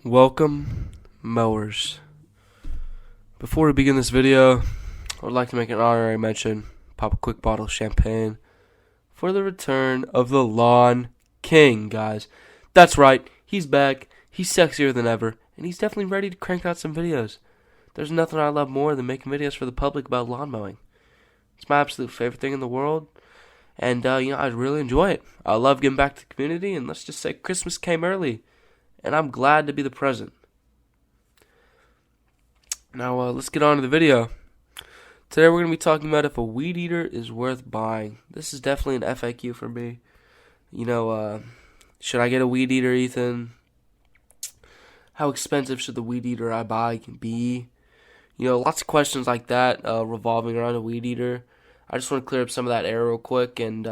Welcome, mowers. Before we begin this video, I would like to make an honorary mention, pop a quick bottle of champagne, for the return of the Lawn King, guys. That's right, he's back, he's sexier than ever, and he's definitely ready to crank out some videos. There's nothing I love more than making videos for the public about lawn mowing. It's my absolute favorite thing in the world, and I really enjoy it. I love giving back to the community, and let's just say Christmas came early. And I'm glad to be the present. Now, let's get on to the video. Today we're going to be talking about if a weed eater is worth buying. This is definitely an FAQ for me. Should I get a weed eater, Ethan? How expensive should the weed eater I buy be? Lots of questions like that revolving around a weed eater. I just want to clear up some of that air real quick and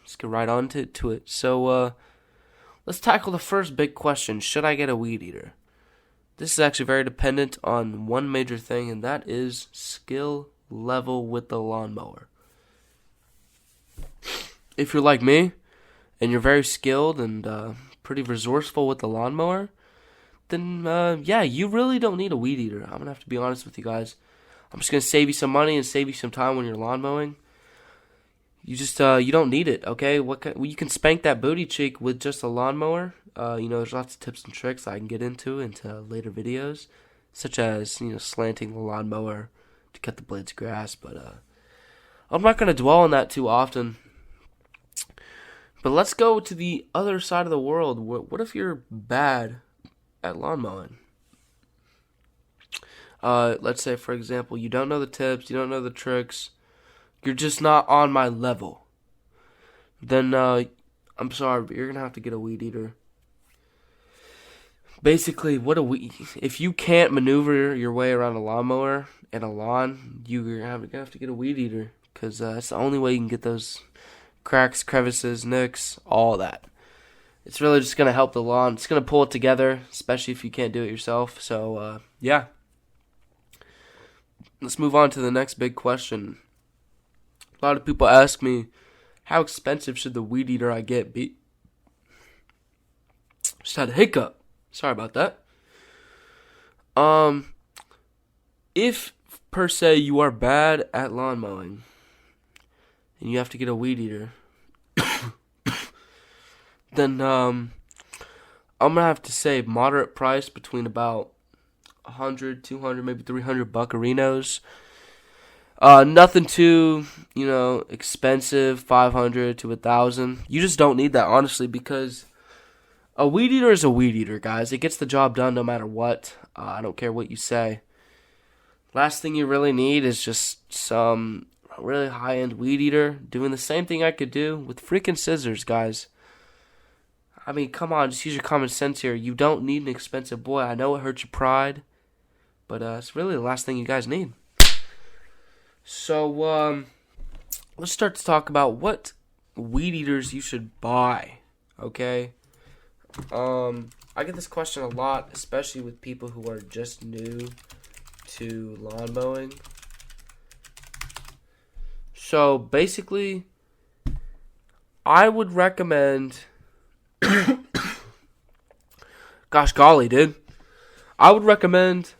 just get right on to it. So, let's tackle the first big question. Should I get a weed eater? This is actually very dependent on one major thing, and that is skill level with the lawnmower. If you're like me, and you're very skilled and pretty resourceful with the lawnmower, then you really don't need a weed eater. I'm going to have to be honest with you guys. I'm just going to save you some money and save you some time when you're lawn mowing. You just you don't need it, okay? You can spank that booty cheek with just a lawnmower. There's lots of tips and tricks I can get into later videos, such as slanting the lawnmower to cut the blades of grass. But I'm not going to dwell on that too often. But let's go to the other side of the world. What if you're bad at lawn mowing? Let's say, for example, you don't know the tips, you don't know the tricks. You're just not on my level. Then, I'm sorry, but you're going to have to get a weed eater. Basically, if you can't maneuver your way around a lawnmower and a lawn, you're going to have to get a weed eater. Because that's the only way you can get those cracks, crevices, nicks, all that. It's really just going to help the lawn. It's going to pull it together, especially if you can't do it yourself. So, yeah. Let's move on to the next big question. A lot of people ask me, how expensive should the weed eater I get be? Just had a hiccup. Sorry about that. If, per se, you are bad at lawn mowing, and you have to get a weed eater, then, I'm going to have to say moderate price between about 100, 200, maybe 300 buccarinos. Nothing too, expensive, 500 to 1,000. You just don't need that, honestly, because a weed eater is a weed eater, guys. It gets the job done no matter what. I don't care what you say. Last thing you really need is just some really high-end weed eater doing the same thing I could do with freaking scissors, guys. I mean, come on, just use your common sense here. You don't need an expensive boy. I know it hurts your pride, but it's really the last thing you guys need. So, let's start to talk about what weed eaters you should buy, okay? I get this question a lot, especially with people who are just new to lawn mowing. So, basically, I would recommend... Gosh golly, dude. I would recommend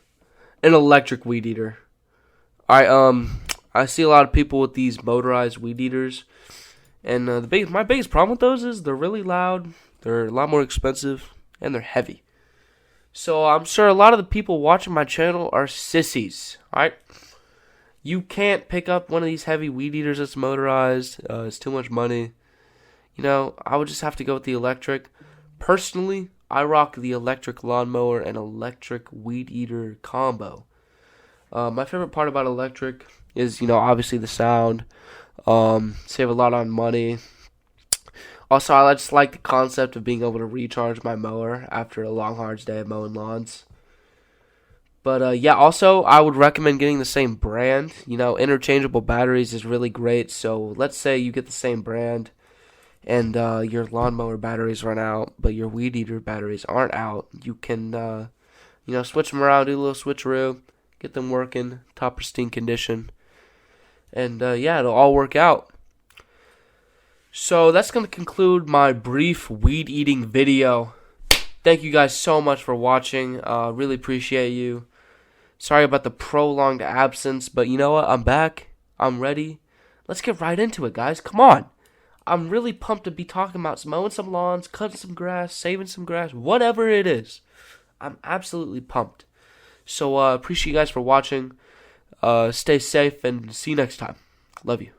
an electric weed eater. I see a lot of people with these motorized weed eaters, and my biggest problem with those is they're really loud, they're a lot more expensive, and they're heavy. So I'm sure a lot of the people watching my channel are sissies, alright? You can't pick up one of these heavy weed eaters that's motorized, it's too much money. I would just have to go with the electric. Personally, I rock the electric lawnmower and electric weed eater combo. My favorite part about electric is, obviously the sound. Save a lot on money. Also, I just like the concept of being able to recharge my mower after a long, hard day of mowing lawns. But, also, I would recommend getting the same brand. Interchangeable batteries is really great. So, let's say you get the same brand and your lawnmower batteries run out, but your weed eater batteries aren't out. You can, switch them around, do a little switcheroo. Get them working, top pristine condition. And, it'll all work out. So, that's going to conclude my brief weed-eating video. thank you guys so much for watching. Really appreciate you. Sorry about the prolonged absence, but you know what? I'm back. I'm ready. Let's get right into it, guys. Come on. I'm really pumped to be talking about mowing some lawns, cutting some grass, saving some grass, whatever it is. I'm absolutely pumped. So appreciate you guys for watching. Stay safe and see you next time. Love you.